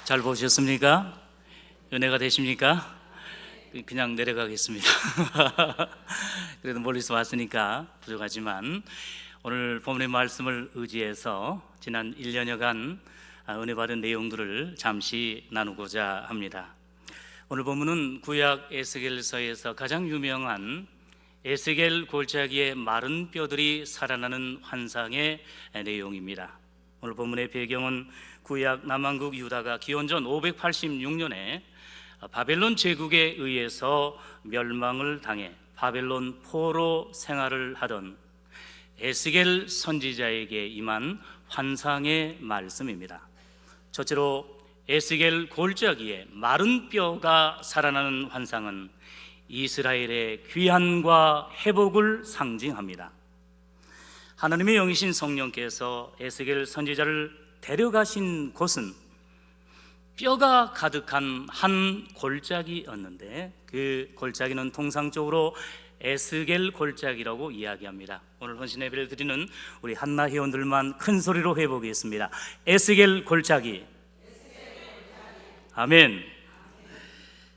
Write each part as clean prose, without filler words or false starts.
잘 보셨습니까? 은혜가 되십니까? 그냥 내려가겠습니다. 그래도 멀리서 왔으니까 부족하지만 오늘 본문의 말씀을 의지해서 지난 1년여간 은혜 받은 내용들을 잠시 나누고자 합니다. 오늘 본문은 구약 에스겔서에서 가장 유명한 에스겔 골짜기의 마른 뼈들이 살아나는 환상의 내용입니다. 오늘 본문의 배경은 구약 남왕국 유다가 기원전 586년에 바벨론 제국에 의해서 멸망을 당해 바벨론 포로 생활을 하던 에스겔 선지자에게 임한 환상의 말씀입니다. 첫째로 에스겔 골짜기에 마른 뼈가 살아나는 환상은 이스라엘의 귀환과 회복을 상징합니다. 하나님의 영이신 성령께서 에스겔 선지자를 데려가신 곳은 뼈가 가득한 한 골짜기였는데 그 골짜기는 통상적으로 에스겔 골짜기라고 이야기합니다. 오늘 헌신 예배를 드리는 우리 한나 회원들만 큰 소리로 해보겠습니다. 에스겔 골짜기. 아멘.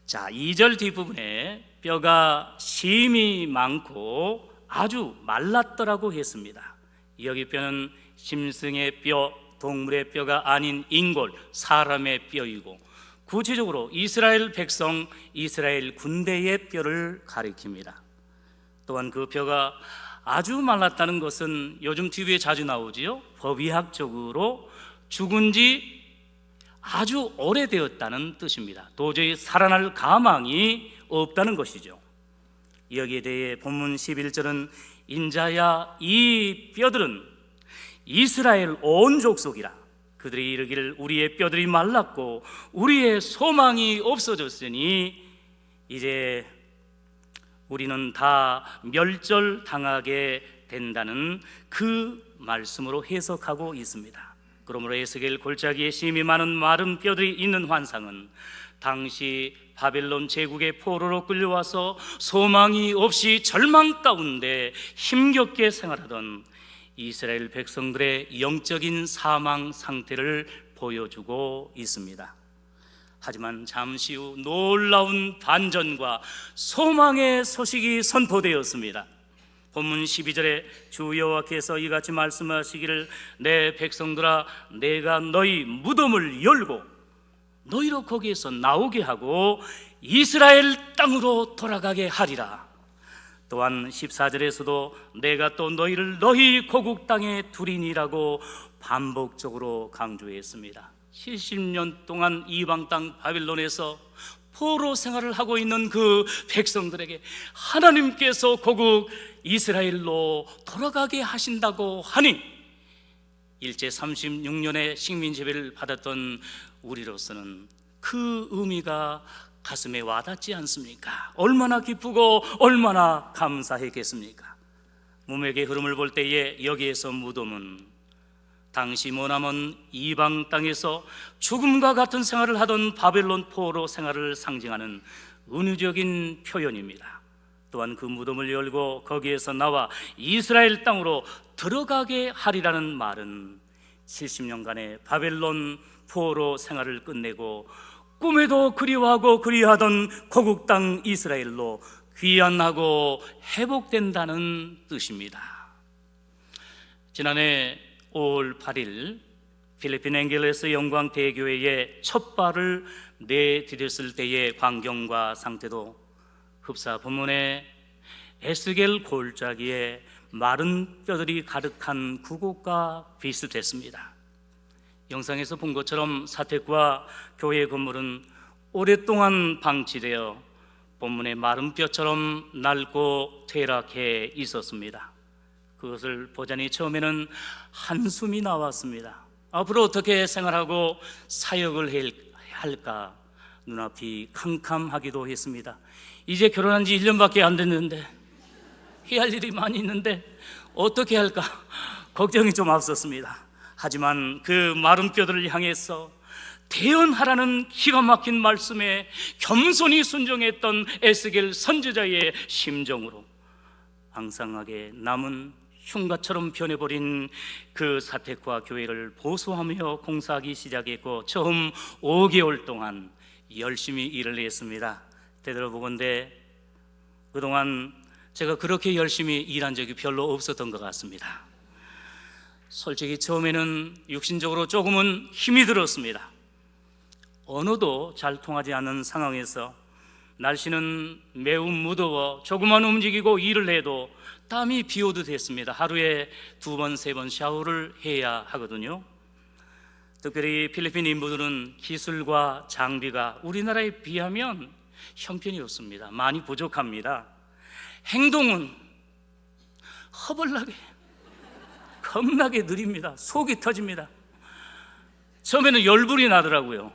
자, 2절 뒷부분에 뼈가 심이 많고 아주 말랐더라고 했습니다. 여기 뼈는 짐승의 뼈, 동물의 뼈가 아닌 인골, 사람의 뼈이고 구체적으로 이스라엘 백성, 이스라엘 군대의 뼈를 가리킵니다. 또한 그 뼈가 아주 말랐다는 것은 요즘 TV에 자주 나오지요. 법의학적으로 죽은 지 아주 오래되었다는 뜻입니다. 도저히 살아날 가망이 없다는 것이죠. 여기에 대해 본문 11절은 인자야 이 뼈들은 이스라엘 온 족속이라 그들이 이르기를 우리의 뼈들이 말랐고 우리의 소망이 없어졌으니 이제 우리는 다 멸절당하게 된다는 그 말씀으로 해석하고 있습니다. 그러므로 에스겔 골짜기에 심이 많은 마른 뼈들이 있는 환상은 당시 바벨론 제국의 포로로 끌려와서 소망이 없이 절망 가운데 힘겹게 생활하던 이스라엘 백성들의 영적인 사망 상태를 보여주고 있습니다. 하지만 잠시 후 놀라운 반전과 소망의 소식이 선포되었습니다. 본문 12절에 주 여호와께서 이같이 말씀하시기를 내 백성들아 내가 너희 무덤을 열고 너희로 거기에서 나오게 하고 이스라엘 땅으로 돌아가게 하리라. 또한 14절에서도 내가 또 너희를 너희 고국 땅에 두리니라고 반복적으로 강조했습니다. 70년 동안 이방 땅 바빌론에서 포로 생활을 하고 있는 그 백성들에게 하나님께서 고국 이스라엘로 돌아가게 하신다고 하니 일제 36년의 식민지배를 받았던 우리로서는 그 의미가 가슴에 와닿지 않습니까? 얼마나 기쁘고 얼마나 감사했겠습니까? 문맥의 흐름을 볼 때에 여기에서 무덤은 당시 머나먼 이방 땅에서 죽음과 같은 생활을 하던 바벨론 포로 생활을 상징하는 은유적인 표현입니다. 또한 그 무덤을 열고 거기에서 나와 이스라엘 땅으로 들어가게 하리라는 말은 70년간의 바벨론 포로 생활을 끝내고 꿈에도 그리워하고 그리하던 고국 땅 이스라엘로 귀환하고 회복된다는 뜻입니다. 지난해 5월 8일 필리핀 앵겔레스 영광대교회에 첫 발을 내디뎠을 때의 광경과 상태도 흡사 본문의 에스겔 골짜기에 마른 뼈들이 가득한 그곳과 비슷했습니다. 영상에서 본 것처럼 사택과 교회 건물은 오랫동안 방치되어 본문의 마른 뼈처럼 낡고 퇴락해 있었습니다. 그것을 보자니 처음에는 한숨이 나왔습니다. 앞으로 어떻게 생활하고 사역을 할까 눈앞이 캄캄하기도 했습니다. 이제 결혼한 지 1년밖에 안 됐는데 해야 할 일이 많이 있는데 어떻게 할까 걱정이 좀 앞섰습니다. 하지만 그 마른 뼈들을 향해서 대언하라는 기가 막힌 말씀에 겸손히 순종했던 에스겔 선지자의 심정으로 앙상하게 남은 흉가처럼 변해버린 그 사택과 교회를 보수하며 공사하기 시작했고 처음 5개월 동안 열심히 일을 했습니다. 되돌아보건대 그동안 제가 그렇게 열심히 일한 적이 별로 없었던 것 같습니다. 솔직히 처음에는 육신적으로 조금은 힘이 들었습니다. 언어도 잘 통하지 않는 상황에서 날씨는 매우 무더워 조금만 움직이고 일을 해도 땀이 비오듯 했습니다. 하루에 2번, 3번 샤워를 해야 하거든요. 특별히 필리핀 인부들은 기술과 장비가 우리나라에 비하면 형편이 없습니다. 많이 부족합니다. 행동은 허벌나게 겁나게 느립니다. 속이 터집니다. 처음에는 열불이 나더라고요.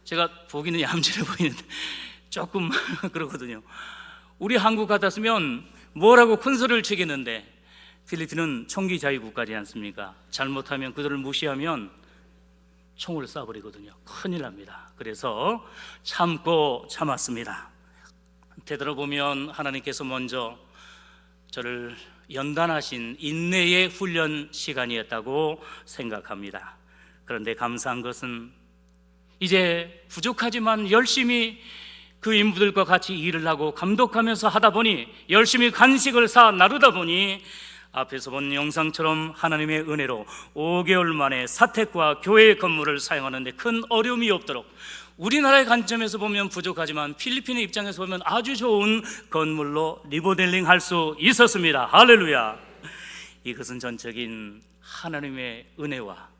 제가 보기는 얌전해 보이는데 조금 그렇거든요. 우리 한국 같았으면 뭐라고 큰 소리를 치겠는데 필리핀은 총기 자유 국가지 않습니까? 잘못하면 그들을 무시하면 총을 쏴버리거든요. 큰일 납니다. 그래서 참고 참았습니다. 되돌아보면 하나님께서 먼저 저를 연단하신 인내의 훈련 시간이었다고 생각합니다. 그런데 감사한 것은 이제 부족하지만 열심히 그 인부들과 같이 일을 하고 감독하면서 하다 보니 열심히 간식을 사 나르다 보니 앞에서 본 영상처럼 하나님의 은혜로 5개월 만에 사택과 교회 건물을 사용하는데 큰 어려움이 없도록 우리나라의 관점에서 보면 부족하지만 필리핀의 입장에서 보면 아주 좋은 건물로 리모델링 할 수 있었습니다. 할렐루야. 이것은 전적인 하나님의 은혜와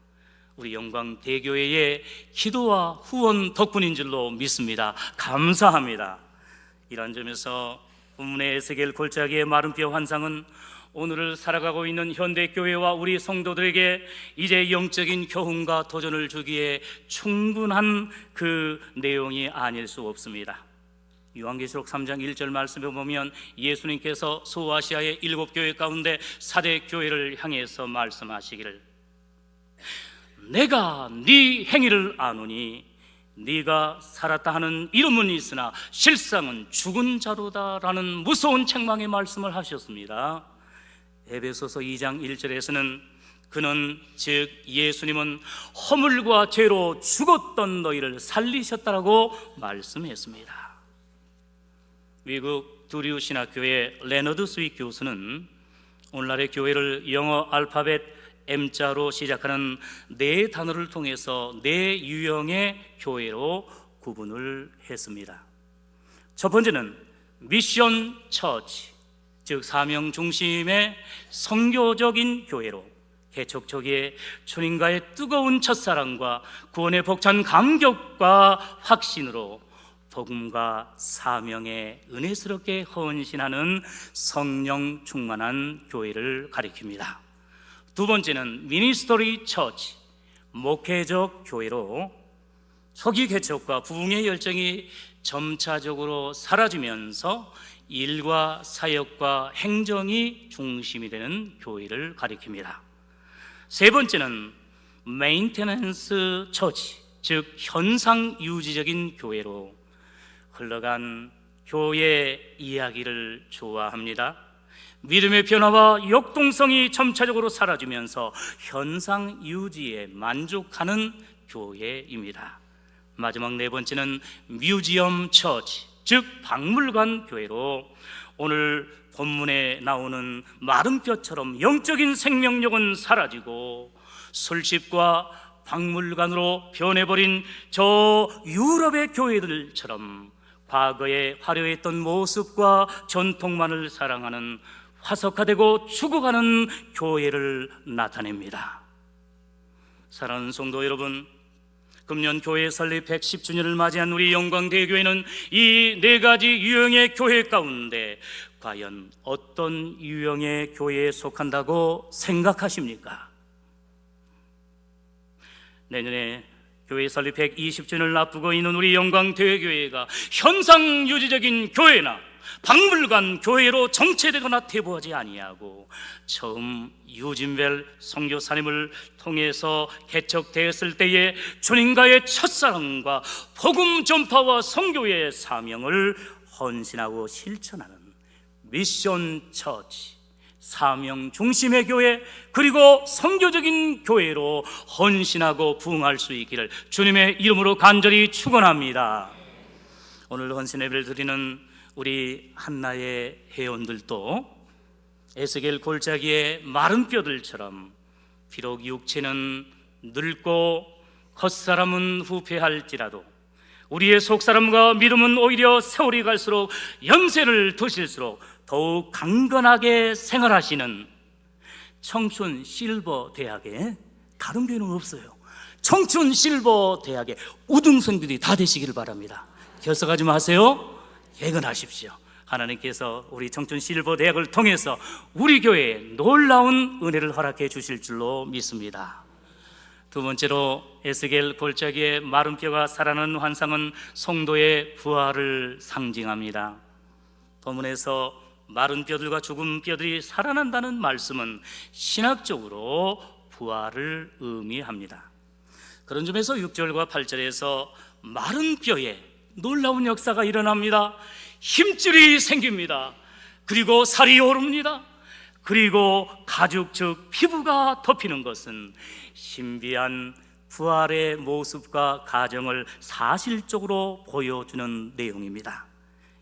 우리 영광대교회의 기도와 후원 덕분인 줄로 믿습니다. 감사합니다. 이런 점에서 본문의 에스겔 골짜기의 마른 뼈 환상은 오늘을 살아가고 있는 현대교회와 우리 성도들에게 이제 영적인 교훈과 도전을 주기에 충분한 그 내용이 아닐 수 없습니다. 요한계시록 3장 1절 말씀에 보면 예수님께서 소아시아의 7교회 가운데 4대 교회를 향해서 말씀하시기를 내가 네 행위를 아노니 네가 살았다 하는 이름은 있으나 실상은 죽은 자로다라는 무서운 책망의 말씀을 하셨습니다. 에베소서 2장 1절에서는 그는 즉 예수님은 허물과 죄로 죽었던 너희를 살리셨다라고 말씀했습니다. 미국 두류 신학교의 레너드 스윗 교수는 오늘날의 교회를 영어 알파벳 M자로 시작하는 4단어를 통해서 4유형의 교회로 구분을 했습니다. 첫 번째는 미션 처치, 즉 사명 중심의 선교적인 교회로 개척 초기에 주님과의 뜨거운 첫사랑과 구원의 벅찬 감격과 확신으로 복음과 사명에 은혜스럽게 헌신하는 성령 충만한 교회를 가리킵니다. 두 번째는 미니스터리 처치, 목회적 교회로 초기 개척과 부흥의 열정이 점차적으로 사라지면서 일과 사역과 행정이 중심이 되는 교회를 가리킵니다. 세 번째는 메인테넌스 처치, 즉 현상 유지적인 교회로 흘러간 교회 이야기를 좋아합니다. 믿음의 변화와 역동성이 점차적으로 사라지면서 현상 유지에 만족하는 교회입니다. 마지막 네 번째는 뮤지엄 처치, 즉 박물관 교회로 오늘 본문에 나오는 마른 뼈처럼 영적인 생명력은 사라지고 술집과 박물관으로 변해버린 저 유럽의 교회들처럼 과거에 화려했던 모습과 전통만을 사랑하는 화석화되고 죽어가는 교회를 나타냅니다. 사랑하는 성도 여러분, 금년 교회 설립 110주년을 맞이한 우리 영광대교회는 이 4가지 유형의 교회 가운데 과연 어떤 유형의 교회에 속한다고 생각하십니까? 내년에 교회 설립 120주년을 앞두고 있는 우리 영광대교회가 현상유지적인 교회나 박물관 교회로 정체되거나 퇴보하지 아니하고 처음 유진벨 선교사님을 통해서 개척되었을 때에 주님과의 첫사랑과 복음 전파와 선교의 사명을 헌신하고 실천하는 미션 처치, 사명 중심의 교회, 그리고 선교적인 교회로 헌신하고 부흥할 수 있기를 주님의 이름으로 간절히 축원합니다. 오늘 헌신 예배를 드리는 우리 한나의 회원들도 에스겔 골짜기의 마른 뼈들처럼 비록 육체는 늙고 겉사람은 후패할지라도 우리의 속사람과 믿음은 오히려 세월이 갈수록 연세를 드실수록 더욱 강건하게 생활하시는 청춘 실버 대학에, 다른 교회는 없어요, 청춘 실버 대학의 우등생들이 다 되시기를 바랍니다. 결석하지 마세요. 개근하십시오. 하나님께서 우리 청춘 실버 대학을 통해서 우리 교회에 놀라운 은혜를 허락해 주실 줄로 믿습니다. 두 번째로 에스겔 골짜기의 마른 뼈가 살아나는 환상은 성도의 부활을 상징합니다. 본문에서 마른 뼈들과 죽은 뼈들이 살아난다는 말씀은 신학적으로 부활을 의미합니다. 그런 점에서 6절과 8절에서 마른 뼈에 놀라운 역사가 일어납니다. 힘줄이 생깁니다. 그리고 살이 오릅니다. 그리고 가죽 즉 피부가 덮이는 것은 신비한 부활의 모습과 가정을 사실적으로 보여주는 내용입니다.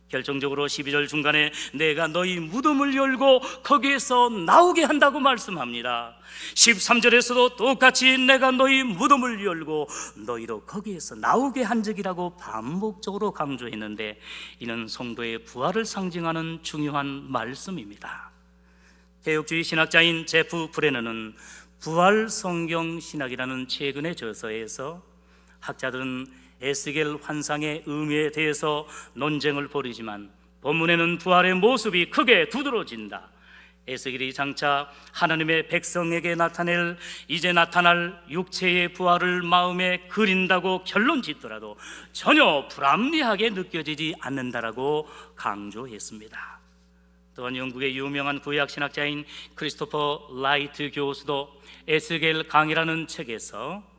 결정적으로 12절 중간에 내가 너희 무덤을 열고 거기에서 나오게 한다고 말씀합니다. 13절에서도 똑같이 내가 너희 무덤을 열고 너희도 거기에서 나오게 한 적이라고 반복적으로 강조했는데, 이는 성도의 부활을 상징하는 중요한 말씀입니다. 개혁주의 신학자인 제프 브레너는 부활 성경 신학이라는 최근의 저서에서 학자들은 에스겔 환상의 의미에 대해서 논쟁을 벌이지만 본문에는 부활의 모습이 크게 두드러진다, 에스겔이 장차 하나님의 백성에게 나타낼 이제 나타날 육체의 부활을 마음에 그린다고 결론 짓더라도 전혀 불합리하게 느껴지지 않는다라고 강조했습니다. 또한 영국의 유명한 구약 신학자인 크리스토퍼 라이트 교수도 에스겔 강이라는 책에서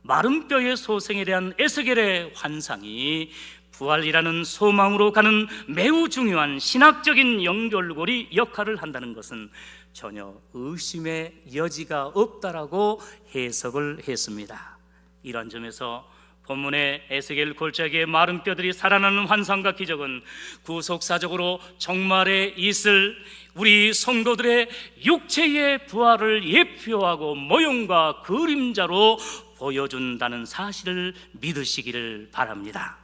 마른 뼈의 소생에 대한 에스겔의 환상이 부활이라는 소망으로 가는 매우 중요한 신학적인 연결고리 역할을 한다는 것은 전혀 의심의 여지가 없다라고 해석을 했습니다. 이런 점에서 본문의 에스겔 골짜기의 마른 뼈들이 살아나는 환상과 기적은 구속사적으로 종말에 있을 우리 성도들의 육체의 부활을 예표하고 모형과 그림자로 보여준다는 사실을 믿으시기를 바랍니다.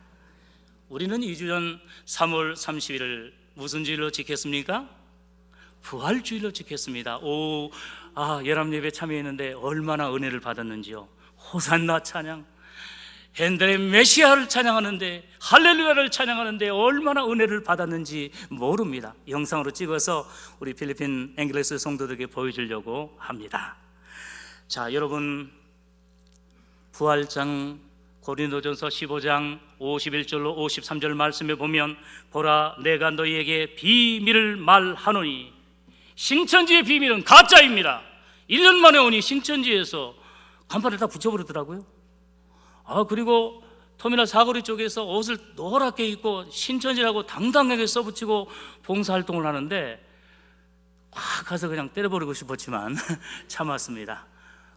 우리는 2주 전 3월 30일을 무슨 주일로 지켰습니까? 부활주일로 지켰습니다. 연합예배 참여했는데 얼마나 은혜를 받았는지요. 호산나 찬양, 핸델의 메시아를 찬양하는데, 할렐루야를 찬양하는데 얼마나 은혜를 받았는지 모릅니다. 영상으로 찍어서 우리 필리핀 앵글레스 성도들에게 보여주려고 합니다. 자, 여러분, 부활장 고린도전서 15장 51절로 53절 말씀에 보면 보라 내가 너희에게 비밀을 말하노니, 신천지의 비밀은 가짜입니다. 1년 만에 오니 신천지에서 간판을 다 붙여버리더라고요. 그리고 터미널 사거리 쪽에서 옷을 노랗게 입고 신천지라고 당당하게 써붙이고 봉사활동을 하는데 가서 그냥 때려버리고 싶었지만 참았습니다.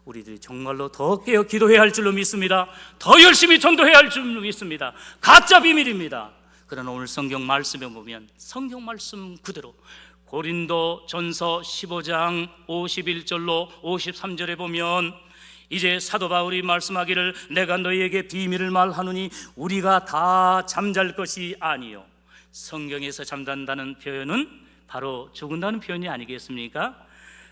우리들이 정말로 더 깨어 기도해야 할 줄로 믿습니다. 더 열심히 전도해야 할 줄로 믿습니다. 가짜 비밀입니다. 그러나 오늘 성경 말씀에 보면 성경 말씀 그대로 고린도 전서 15장 51절로 53절에 보면 이제 사도 바울이 말씀하기를 내가 너희에게 비밀을 말하노니 우리가 다 잠잘 것이 아니요. 성경에서 잠단다는 표현은 바로 죽은다는 표현이 아니겠습니까?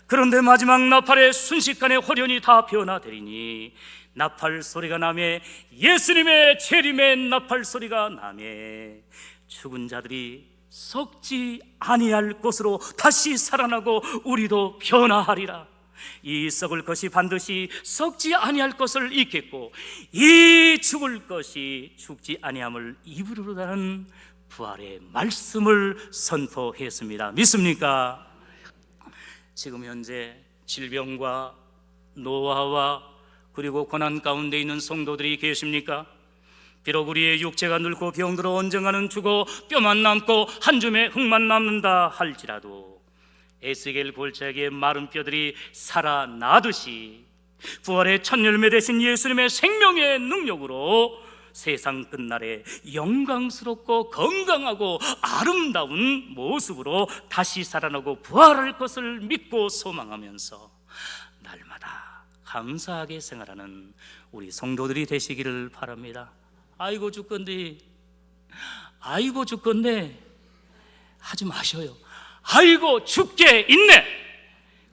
그런데 마지막 나팔의 순식간에 호련히 다 변화되리니 나팔 소리가 나매 예수님의 재림의 나팔 소리가 나매 죽은 자들이 썩지 아니할 것으로 다시 살아나고 우리도 변화하리라. 이 썩을 것이 반드시 썩지 아니할 것을 잊겠고 이 죽을 것이 죽지 아니함을 이루리라는 부활의 말씀을 선포했습니다. 믿습니까? 지금 현재 질병과 노화와 그리고 고난 가운데 있는 성도들이 계십니까? 비록 우리의 육체가 늙고 병들어 언젠가는 죽어 뼈만 남고 한 줌의 흙만 남는다 할지라도 에스겔 골짜기의 마른 뼈들이 살아나듯이 부활의 첫 열매 되신 예수님의 생명의 능력으로 세상 끝날에 영광스럽고 건강하고 아름다운 모습으로 다시 살아나고 부활할 것을 믿고 소망하면서 날마다 감사하게 생활하는 우리 성도들이 되시기를 바랍니다. 아이고 죽건데, 아이고 죽건데 하지 마셔요. 아이고 죽게 있네.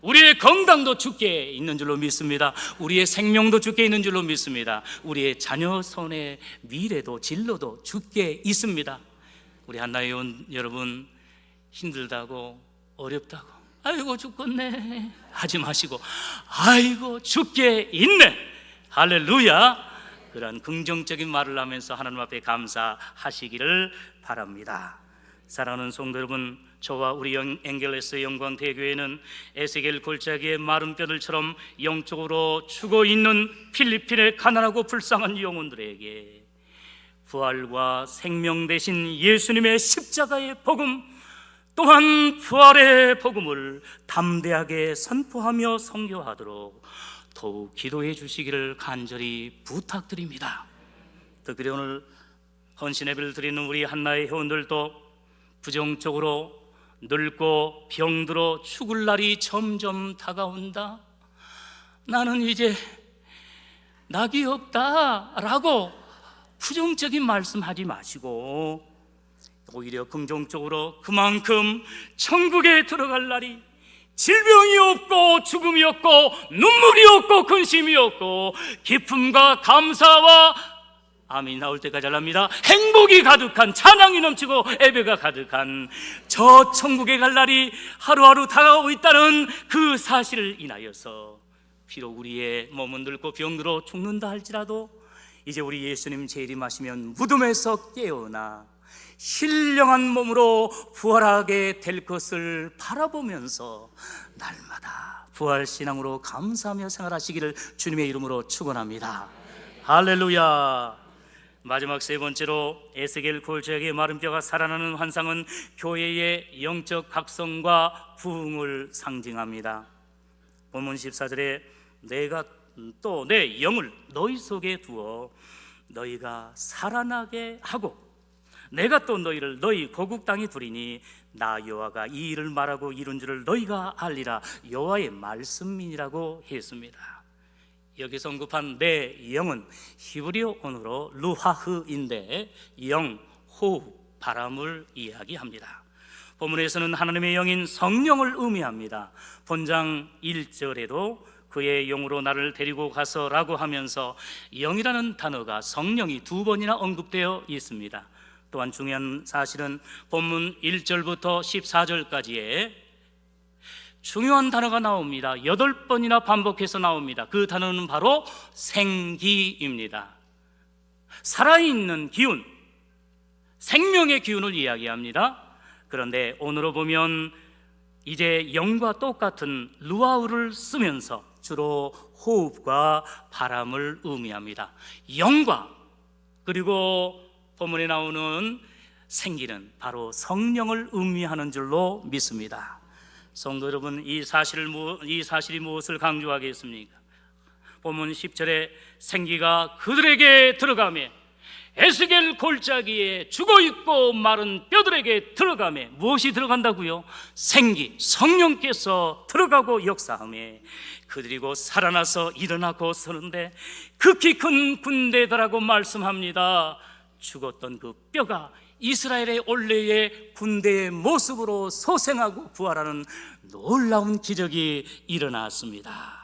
우리의 건강도 죽게 있는 줄로 믿습니다. 우리의 생명도 죽게 있는 줄로 믿습니다. 우리의 자녀 손의 미래도 진로도 죽게 있습니다. 우리 한나의 여러분, 힘들다고 어렵다고 아이고 죽겠네 하지 마시고 아이고 죽게 있네, 할렐루야, 그런 긍정적인 말을 하면서 하나님 앞에 감사하시기를 바랍니다. 사랑하는 성도 여러분, 저와 우리 앵겔레스 영광 대교회는 에스겔 골짜기의 마른 뼈들처럼 영적으로 죽어있는 필리핀의 가난하고 불쌍한 영혼들에게 부활과 생명 되신 예수님의 십자가의 복음, 또한 부활의 복음을 담대하게 선포하며 선교하도록 더욱 기도해 주시기를 간절히 부탁드립니다. 특별히 오늘 헌신 예배를 드리는 우리 한나의 회원들도 부정적으로 늙고 병들어 죽을 날이 점점 다가온다, 나는 이제 낙이 없다 라고 부정적인 말씀하지 마시고 오히려 긍정적으로 그만큼 천국에 들어갈 날이 질병이 없고 죽음이 없고 눈물이 없고 근심이 없고 기쁨과 감사와 아멘 나올 때까지 할랍니다. 행복이 가득한, 찬양이 넘치고 예배가 가득한 저 천국에 갈 날이 하루하루 다가오고 있다는 그 사실을 인하여서 비록 우리의 몸은 늙고 병들어 죽는다 할지라도 이제 우리 예수님 재림하시면 무덤에서 깨어나 신령한 몸으로 부활하게 될 것을 바라보면서 날마다 부활신앙으로 감사하며 생활하시기를 주님의 이름으로 축원합니다. 할렐루야. 마지막 세 번째로 에스겔 골짜기의 마른 뼈가 살아나는 환상은 교회의 영적 각성과 부흥을 상징합니다. 본문 14절에 내가 또 내 영을 너희 속에 두어 너희가 살아나게 하고 내가 또 너희를 너희 고국 땅에 두리니 나 여호와가 이 일을 말하고 이룬 줄을 너희가 알리라, 여호와의 말씀이라고 했습니다. 여기서 언급한 내 영은 히브리어 언어로 루하흐인데 영, 호흡, 바람을 이야기합니다. 본문에서는 하나님의 영인 성령을 의미합니다. 본장 1절에도 그의 영으로 나를 데리고 가서라고 하면서 영이라는 단어가 성령이 두 번이나 언급되어 있습니다. 또한 중요한 사실은 본문 1절부터 14절까지에 중요한 단어가 나옵니다. 8번이나 반복해서 나옵니다. 그 단어는 바로 생기입니다. 살아있는 기운, 생명의 기운을 이야기합니다. 그런데 오늘로 보면 이제 영과 똑같은 루아우를 쓰면서 주로 호흡과 바람을 의미합니다. 영과 그리고 본문에 나오는 생기는 바로 성령을 의미하는 줄로 믿습니다. 성도 여러분, 이 사실이 무엇을 강조하겠습니까? 본문 10절에 생기가 그들에게 들어가매 에스겔 골짜기에 죽어있고 마른 뼈들에게 들어가매 무엇이 들어간다고요? 생기, 성령께서 들어가고 역사하매 그들이 곧 살아나서 일어나고 서는데 극히 큰 군대더라고 말씀합니다. 죽었던 그 뼈가 이스라엘의 원래의 군대의 모습으로 소생하고 부활하는 놀라운 기적이 일어났습니다.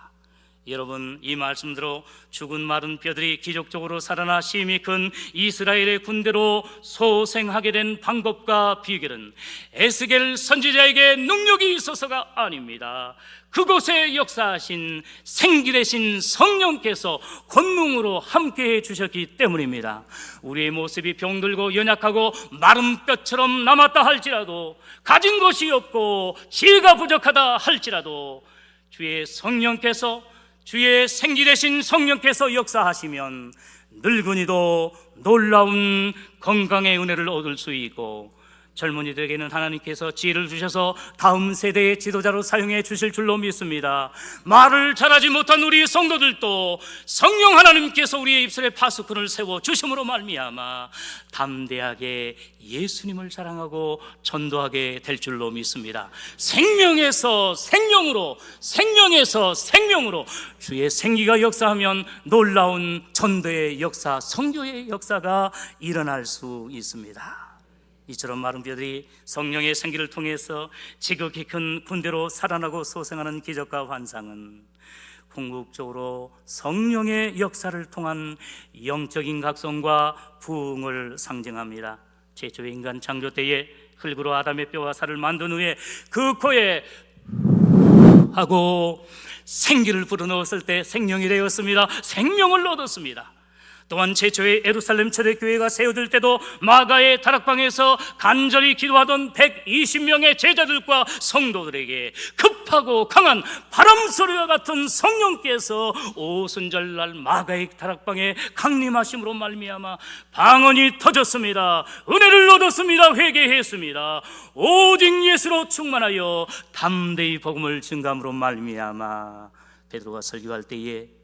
여러분, 이 말씀대로 죽은 마른 뼈들이 기적적으로 살아나 심히 큰 이스라엘의 군대로 소생하게 된 방법과 비결은 에스겔 선지자에게 능력이 있어서가 아닙니다. 그곳에 역사하신 생기 되신 성령께서 권능으로 함께해 주셨기 때문입니다. 우리의 모습이 병들고 연약하고 마른 뼈처럼 남았다 할지라도, 가진 것이 없고 지혜가 부족하다 할지라도 주의 성령께서, 주의 생기 되신 성령께서 역사하시면 늙은이도 놀라운 건강의 은혜를 얻을 수 있고 젊은이들에게는 하나님께서 지혜를 주셔서 다음 세대의 지도자로 사용해 주실 줄로 믿습니다. 말을 잘하지 못한 우리 성도들도 성령 하나님께서 우리의 입술에 파수꾼을 세워 주심으로 말미암아 담대하게 예수님을 자랑하고 전도하게 될 줄로 믿습니다. 생명에서 생명으로, 생명에서 생명으로 주의 생기가 역사하면 놀라운 전도의 역사, 선교의 역사가 일어날 수 있습니다. 이처럼 마른 뼈들이 성령의 생기를 통해서 지극히 큰 군대로 살아나고 소생하는 기적과 환상은 궁극적으로 성령의 역사를 통한 영적인 각성과 부흥을 상징합니다. 최초의 인간 창조 때에 흙으로 아담의 뼈와 살을 만든 후에 그 코에 하고 생기를 불어넣었을 때 생명이 되었습니다. 생명을 얻었습니다. 또한 최초의 예루살렘 초대교회가 세워질 때도 마가의 다락방에서 간절히 기도하던 120명의 제자들과 성도들에게 급하고 강한 바람소리와 같은 성령께서 오순절날 마가의 다락방에 강림하심으로 말미암아 방언이 터졌습니다. 은혜를 얻었습니다. 회개했습니다. 오직 예수로 충만하여 담대히 복음을 증거함으로 말미암아 베드로가 설교할 때에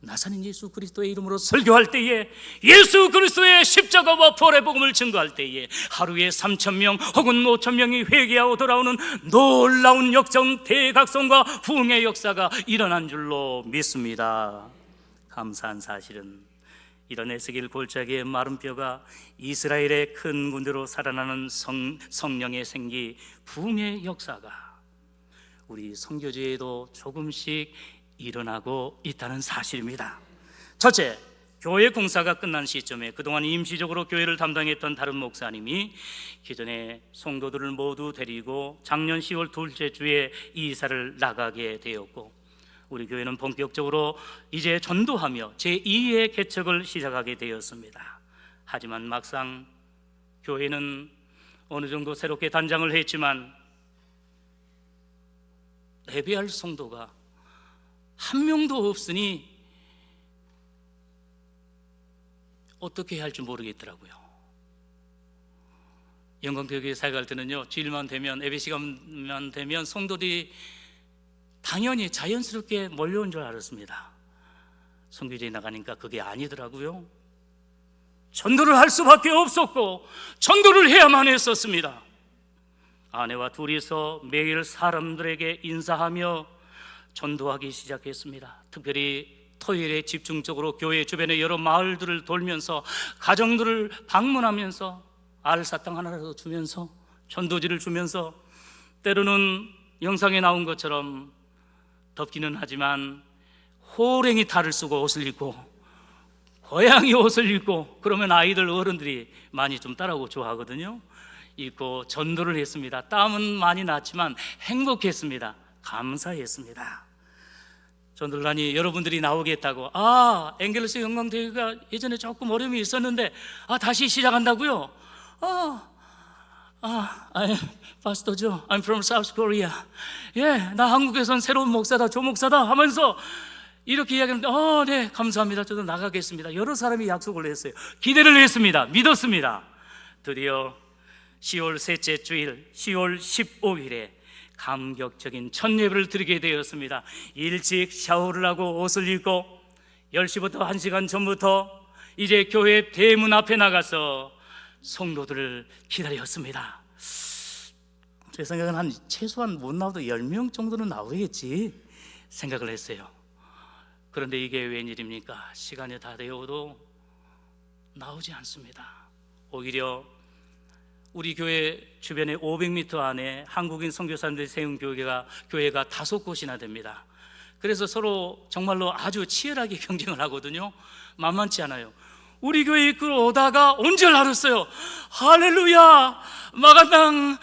나사렛 예수 그리스도의 이름으로 설교할 때에, 예수 그리스도의 십자가와 부활의 복음을 증거할 때에 하루에 3,000명 혹은 5,000명이 회개하고 돌아오는 놀라운 역정 대각성과 부흥의 역사가 일어난 줄로 믿습니다. 감사한 사실은 이런 에스겔 골짜기의 마른 뼈가 이스라엘의 큰 군대로 살아나는 성령의 생기, 부흥의 역사가 우리 선교지에도 조금씩 일어나고 있다는 사실입니다. 첫째, 교회 공사가 끝난 시점에 그동안 임시적으로 교회를 담당했던 다른 목사님이 기존의 성도들을 모두 데리고 작년 10월 둘째 주에 이사를 나가게 되었고, 우리 교회는 본격적으로 이제 전도하며 제2의 개척을 시작하게 되었습니다. 하지만 막상 교회는 어느 정도 새롭게 단장을 했지만 예배할 성도가 한 명도 없으니 어떻게 해야 할지 모르겠더라고요. 영광교회 사역할 때는요, 주일만 되면, 예배 시간만 되면 성도들이 당연히 자연스럽게 몰려온 줄 알았습니다. 선교지에 나가니까 그게 아니더라고요. 전도를 할 수밖에 없었고 전도를 해야만 했었습니다. 아내와 둘이서 매일 사람들에게 인사하며 전도하기 시작했습니다. 특별히 토요일에 집중적으로 교회 주변의 여러 마을들을 돌면서 가정들을 방문하면서 알사탕 하나라도 주면서 전도지를 주면서, 때로는 영상에 나온 것처럼 덥기는 하지만 호랭이 탈을 쓰고 옷을 입고 고양이 옷을 입고, 그러면 아이들 어른들이 많이 좀 따라오고 좋아하거든요. 입고 전도를 했습니다. 땀은 많이 났지만 행복했습니다. 감사했습니다. 전도를 하니 여러분들이 나오겠다고, 앵겔러스 영광대회가 예전에 조금 어려움이 있었는데 다시 시작한다고요? 파스터죠. I'm from South Korea. 예, 나 한국에선 새로운 목사다, 조목사다 하면서 이렇게 이야기하는데, 네, 감사합니다. 저도 나가겠습니다. 여러 사람이 약속을 했어요. 기대를 했습니다. 믿었습니다. 드디어 10월 셋째 주일 10월 15일에 감격적인 첫 예배를 드리게 되었습니다. 일찍 샤워를 하고 옷을 입고 10시부터 1시간 전부터 이제 교회 대문 앞에 나가서 성도들을 기다렸습니다. 제 생각은 한 최소한 못 나와도 10명 정도는 나오겠지 생각을 했어요. 그런데 이게 웬일입니까? 시간이 다 되어도 나오지 않습니다. 오히려 우리 교회 주변에 500m 안에 한국인 선교사님들이 세운 교회가 5곳이나 됩니다. 그래서 서로 정말로 아주 치열하게 경쟁을 하거든요. 만만치 않아요. 우리 교회 이끌어 오다가 온 줄 알았어요. 할렐루야, 마간당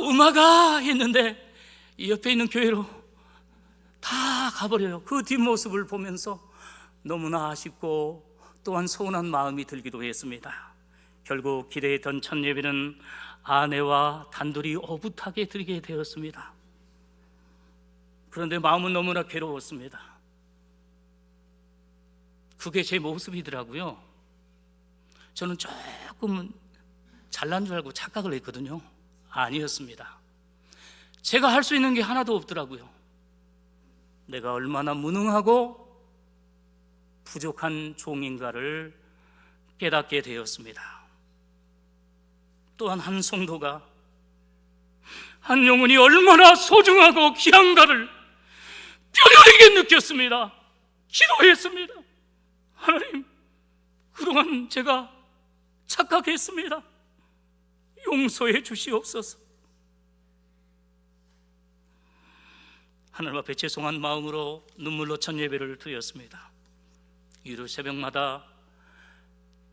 우마가 했는데 이 옆에 있는 교회로 다 가버려요. 그 뒷모습을 보면서 너무나 아쉽고 또한 서운한 마음이 들기도 했습니다. 결국 기대했던 첫 예배는 아내와 단둘이 오붓하게 드리게 되었습니다. 그런데 마음은 너무나 괴로웠습니다. 그게 제 모습이더라고요. 저는 조금 잘난 줄 알고 착각을 했거든요. 아니었습니다. 제가 할 수 있는 게 하나도 없더라고요. 내가 얼마나 무능하고 부족한 종인가를 깨닫게 되었습니다. 또한 한 성도가 한 영혼이 얼마나 소중하고 귀한가를 뼈저리게 느꼈습니다. 기도했습니다. 하나님, 그동안 제가 착각했습니다. 용서해 주시옵소서. 하나님 앞에 죄송한 마음으로 눈물로 첫 예배를 드렸습니다. 이루 새벽마다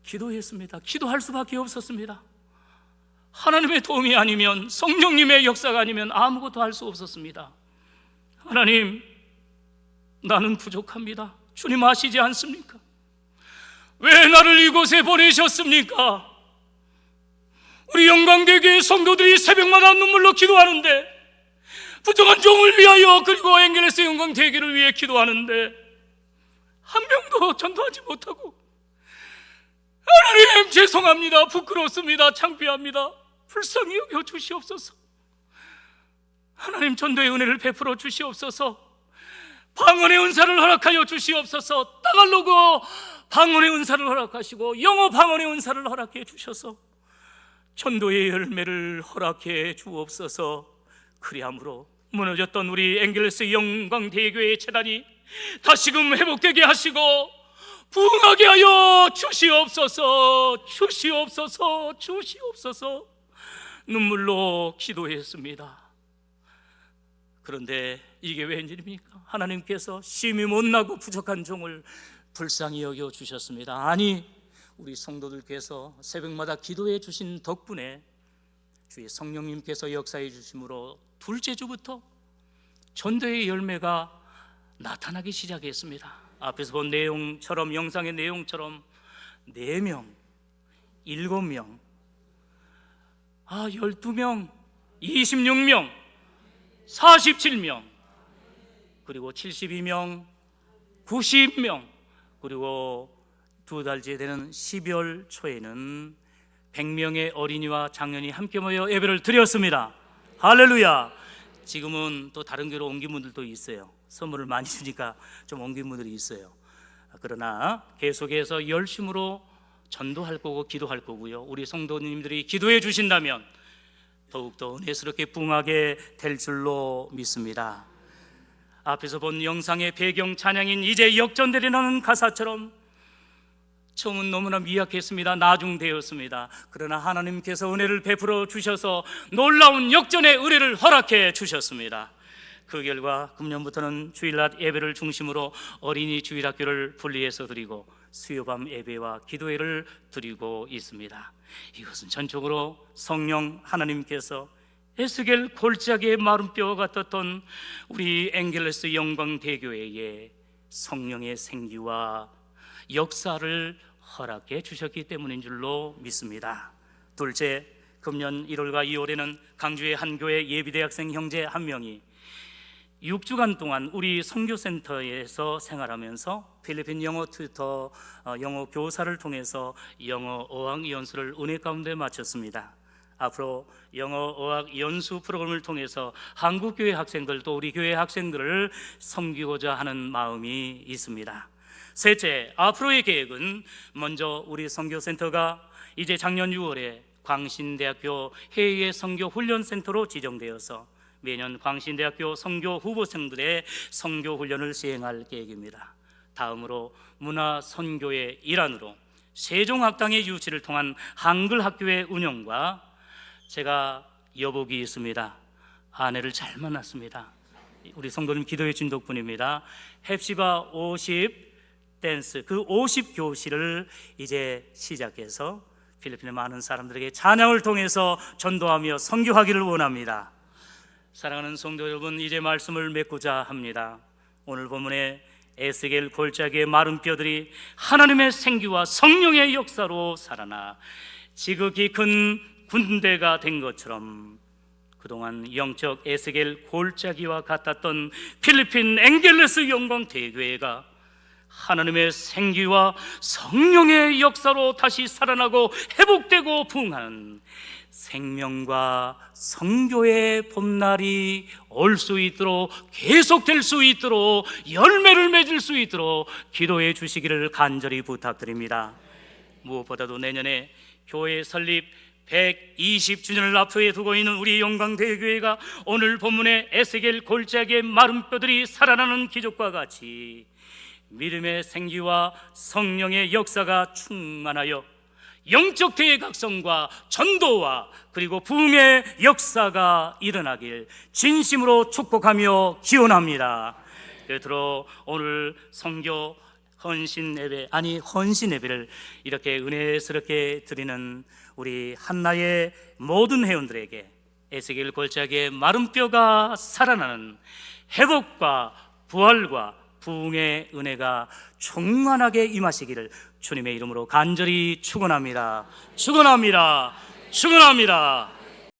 기도했습니다. 기도할 수밖에 없었습니다. 하나님의 도움이 아니면, 성령님의 역사가 아니면 아무것도 할 수 없었습니다. 하나님, 나는 부족합니다. 주님 아시지 않습니까? 왜 나를 이곳에 보내셨습니까? 우리 영광대교회 성도들이 새벽마다 눈물로 기도하는데, 부족한 종을 위하여, 그리고 앵겔레스 영광대교회를 위해 기도하는데 한 명도 전도하지 못하고, 하나님 죄송합니다. 부끄럽습니다. 창피합니다. 불쌍히 여겨 주시옵소서. 하나님, 전도의 은혜를 베풀어 주시옵소서. 방언의 은사를 허락하여 주시옵소서. 따갈로그 방언의 은사를 허락하시고 영어 방언의 은사를 허락해 주셔서 전도의 열매를 허락해 주옵소서. 그리함으로 무너졌던 우리 앵겔레스 영광대교회의 재단이 다시금 회복되게 하시고 부흥하게 하여 주시옵소서. 주시옵소서. 주시옵소서. 눈물로 기도했습니다. 그런데 이게 웬일입니까? 하나님께서 심히 못나고 부족한 종을 불쌍히 여겨 주셨습니다. 아니, 우리 성도들께서 새벽마다 기도해 주신 덕분에 주의 성령님께서 역사해 주심으로 둘째 주부터 전도의 열매가 나타나기 시작했습니다. 앞에서 본 내용처럼, 영상의 내용처럼 4명, 7명, 12명, 26명, 47명, 그리고 72명, 90명, 그리고 2달째 되는 12월 초에는 100명의 어린이와 장년이 함께 모여 예배를 드렸습니다. 할렐루야. 지금은 또 다른 교회로 옮긴 분들도 있어요. 선물을 많이 주니까 좀 옮긴 분들이 있어요. 그러나 계속해서 열심으로 전도할 거고 기도할 거고요. 우리 성도님들이 기도해 주신다면 더욱더 은혜스럽게 부흥하게 될 줄로 믿습니다. 앞에서 본 영상의 배경 찬양인 이제 역전되리라는 가사처럼 처음은 너무나 미약했습니다. 나중되었습니다. 그러나 하나님께서 은혜를 베풀어 주셔서 놀라운 역전의 은혜를 허락해 주셨습니다. 그 결과 금년부터는 주일낮 예배를 중심으로 어린이 주일학교를 분리해서 드리고 수요밤 예배와 기도회를 드리고 있습니다. 이것은 전적으로 성령 하나님께서 에스겔 골짜기의 마른 뼈 같았던 우리 앵겔레스 영광대교회에 성령의 생기와 역사를 허락해 주셨기 때문인 줄로 믿습니다. 둘째, 금년 1월과 2월에는 강주의 한 교회 예비대학생 형제 한 명이 6주간 동안 우리 선교센터에서 생활하면서 필리핀 영어 튜터, 영어 교사를 통해서 영어 어학 연수를 은혜 가운데 마쳤습니다. 앞으로 영어 어학 연수 프로그램을 통해서 한국 교회 학생들, 또 우리 교회 학생들을 섬기고자 하는 마음이 있습니다. 셋째, 앞으로의 계획은 먼저 우리 선교센터가 이제 작년 6월에 광신대학교 해외 선교 훈련센터로 지정되어서 매년 광신대학교 선교 후보생들의 선교 훈련을 시행할 계획입니다. 다음으로 문화 선교의 일환으로 세종학당의 유치를 통한 한글 학교의 운영과 제가 여복이 있습니다. 아내를 잘 만났습니다. 우리 성도님 기도해 준 덕분입니다. 헵시바 50 댄스, 그 50교실을 이제 시작해서 필리핀의 많은 사람들에게 찬양을 통해서 전도하며 선교하기를 원합니다. 사랑하는 성도 여러분, 이제 말씀을 맺고자 합니다. 오늘 본문에 에스겔 골짜기의 마른 뼈들이 하나님의 생기와 성령의 역사로 살아나 지극히 큰 군대가 된 것처럼 그동안 영적 에스겔 골짜기와 같았던 필리핀 앵겔레스 영광대교회가 하나님의 생기와 성령의 역사로 다시 살아나고 회복되고 부흥하는 생명과 성교의 봄날이 올 수 있도록, 계속될 수 있도록, 열매를 맺을 수 있도록 기도해 주시기를 간절히 부탁드립니다. 무엇보다도 내년에 교회 설립 120주년을 앞에 두고 있는 우리 영광대교회가 오늘 본문의 에스겔 골짜기의 마른 뼈들이 살아나는 기적과 같이 믿음의 생기와 성령의 역사가 충만하여 영적 대각성과 전도와 그리고 부흥의 역사가 일어나길 진심으로 축복하며 기원합니다. 그러므로 오늘 선교 헌신 예배를 이렇게 은혜스럽게 드리는 우리 한나의 모든 회원들에게 에스겔 골짜기의 마른 뼈가 살아나는 회복과 부활과 부흥의 은혜가 충만하게 임하시기를 주님의 이름으로 간절히 축원합니다. 축원합니다. 축원합니다.